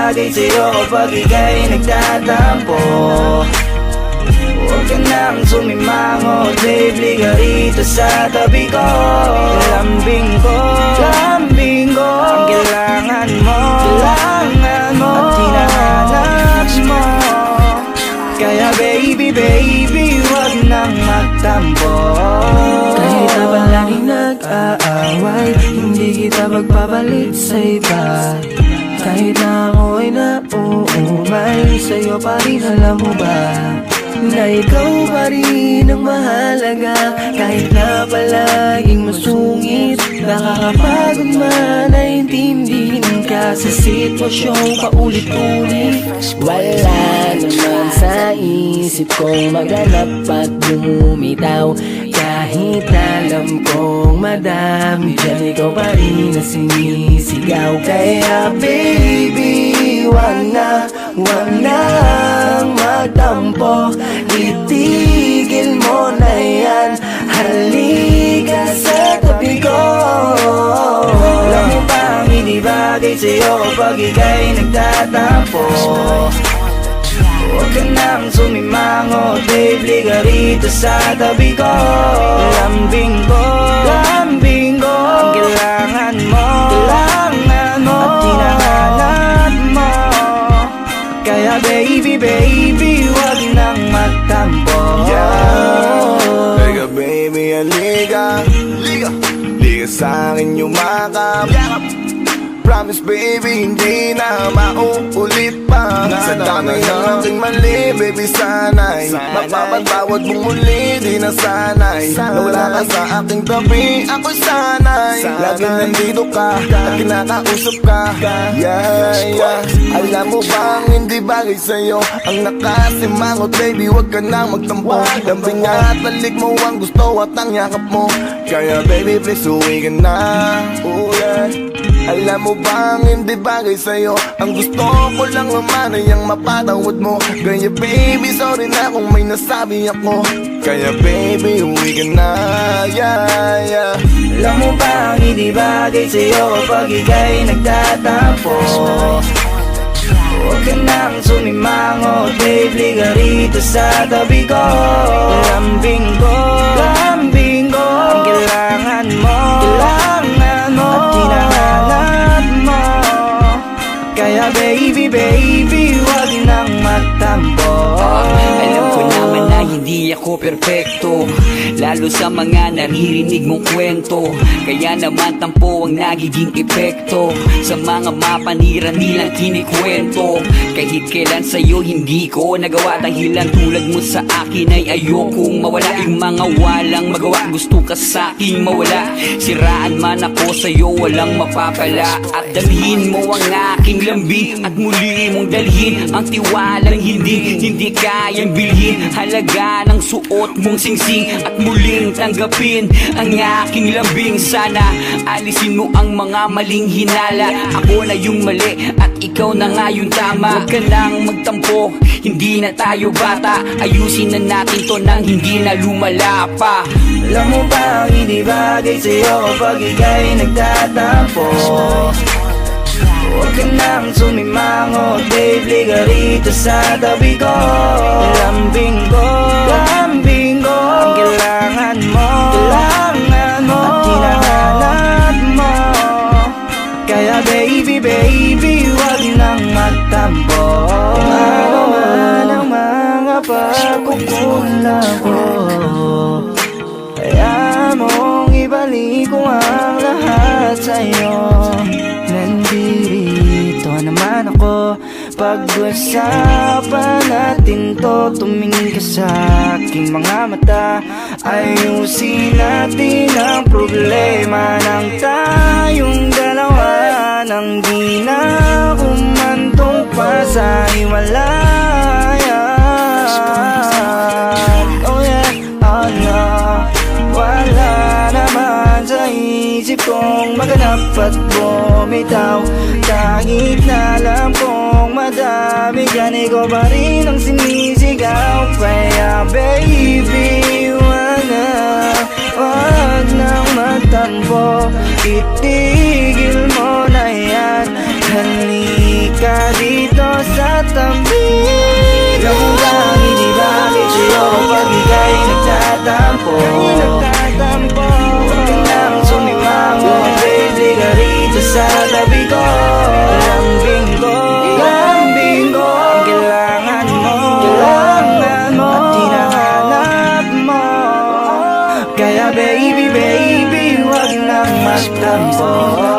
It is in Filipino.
bagay sa'yo kapag ika'y nagtatampo. Huwag ka nang sumimangot, babe, liga rito sa tabi ko. Lambing ko, ang kailangan mo, at hinahanap mo. Kaya baby, huwag nang magtampo. Kahit na palaging nag-aaway, hindi kita magpapalit sa iba. Kahit na ako'y nauumay, sa'yo pa rin alam mo ba na ikaw pa rin ang mahalaga. Kahit na palaging masungit, nakakapagod man na intindihin ka sa sitwasyong paulit-ulit. Wala naman sa isip kong maghanap at bumitaw. Kahit alam kong madami dyan, ikaw pa rin na sinisigaw. Kaya baby, wag nang magtampo. Itigil mo na yan, halika sa tabi ko. Alam mo bang hindi bagay sa'yo kapag ika'y nagtatampo. Huwag ka nang sumimangot, babe, liga rito sa tabi ko. Lambing ko, ang kailangan mo, at hinahanap mo. Kaya baby, huwag nang magtampo. Liga baby, liga sa'kin yumakap. Promise baby, hindi na mauulit pa. Sa dami ng aking mali, baby sana'y mapapatawad mong muli, di na sana'y nawala ka sa aking tabi, ako'y sana'y laging nandito ka at kinakausap ka. Yeah. Alam mo bang hindi bagay sa'yo ang nakasimangot, baby, wag ka nang magtampo. Lambing at balik mo ang gusto at ang yakap mo. Kaya baby, please uwi ka na. Oh yeah. Alam mo bang hindi bagay sa'yo ang gusto ko lang naman ay ang mapatawad mo. Kaya baby, sorry na kung may nasabi ako. Kaya baby, uwi ka na, yeah. Alam mo bang hindi bagay sa'yo kapag ika'y nagtatampo. Huwag ka nang sumimangot, babe, liga rito sa tabi ko. Lambing ko, ang kailangan mo, at hinahanap mo. Kaya baby, huwag nang magtampo. Alam ko naman na hindi ako perfecto, lalo sa mga naririnig mong kwento. Kaya naman tampo ang nagiging epekto sa mga mapanira nilang kinikwento. Kahit kailan sa'yo hindi ko nagawa, dahilan tulad mo sa akin ay ayokong mawala. Yung mga walang magawa, gusto ka sa'king mawala. Siraan man ako sa'yo, walang mapapala. At dalhin mo ang aking lambing at muli mong dalhin ang tiwalang hindi kayang bilhin. Halaga ng suot mong singsing at muling tanggapin ang aking lambing. Sana alisin mo ang mga maling hinala. Ako na yung mali at ikaw na nga yung tama. Huwag ka nang magtampo, hindi na tayo bata. Ayusin na natin to nang hindi na lumala pa. Alam mo bang hindi bagay sa'yo kapag ika'y nagtatampo. Huwag ka nang sumimangot, babe, liga rito sa tabi ko. Lambing ko, ang kailangan mo, at hinahanap mo. Kaya baby, huwag nang magtampo. Ano man ang mga pagkukulang ko, kaya mong ibalik ko ang lahat sa'yo. Nandito naman ako, pag-usapan natin to. Tumingin ka sa aking mga mata, ayusin natin ang problema ng tayong dalawa. Nang di na umantong pa sa hiwalayan. Oh yeah, oh no. Wala naman sa isip kong maganap at bumitaw. Kahit na alam kong madami dyan, ikaw pa rin ang sinisigaw. Kaya baby, wag nang magtampo. Itigil mo na yan, halika ka dito sa tabi. Alam mo bang hindi bakit sa'yo kapag ika'y nagtatampo. Huwag ka nang sumimango, baby ka rito sa tabi ko. Lambing ko ang kailangan mo at hinahanap mo. Kaya baby, huwag nang magtampo.